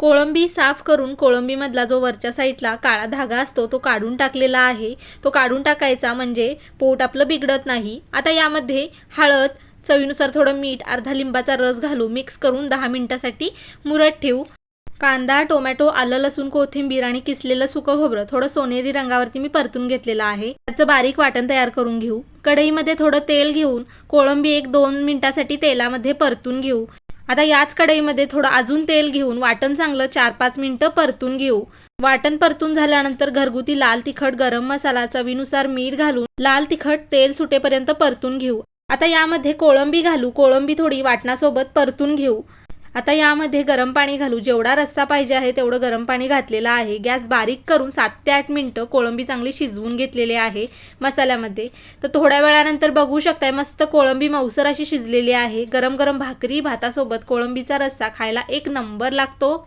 कोळंबी साफ करून कोळंबीमधला जो वरच्या साईडला काळा धागा असतो तो काढून टाकलेला आहे. तो काढून टाकायचा म्हणजे पोट आपलं बिघडत नाही. आता यामध्ये हळद, चवीनुसार थोडं मीठ, अर्धा लिंबाचा रस घालू मिक्स करून 10 मिनिटासाठी मुरत ठेवू. कांदा, टोमॅटो, आलं, लसूण, कोथिंबीर आणि किसलेलं सुकं खोबरं थोडं सोनेरी रंगावरती मी परतून घेतलेलं आहे. त्याचं बारीक वाटण तयार करून घेऊ. कढईमध्ये थोडं तेल घेऊन कोळंबी 1-2 मिनिटासाठी तेलामध्ये परतून घेऊ. आता याच कढईमध्ये थोडं अजून तेल घेऊन वाटण चांगलं 4-5 मिनिटं परतून घेऊ. वाटण परतून झाल्यानंतर घरगुती लाल तिखट, गरम मसाला, चवीनुसार मीठ घालून लाल तिखट तेल सुटेपर्यंत परतून घेऊ. आता यामध्ये कोळंबी घालू. कोळंबी थोडी वाटणासोबत परतून घेऊ. आता यामध्ये गरम पाणी घालू. जेवढा रस्सा पाहिजे आहे तेवढं गरम पाणी घातलेलं आहे. गॅस बारीक करून 7 ते 8 मिनिटं कोळंबी चांगली शिजवून घेतलेली आहे मसाल्यामध्ये. तर थोड्या वेळानंतर बघू शकताय मस्त कोळंबी मऊसर अशी शिजलेली आहे. गरम गरम भाकरी भातासोबत कोळंबीचा रस्सा खायला एक नंबर लागतो.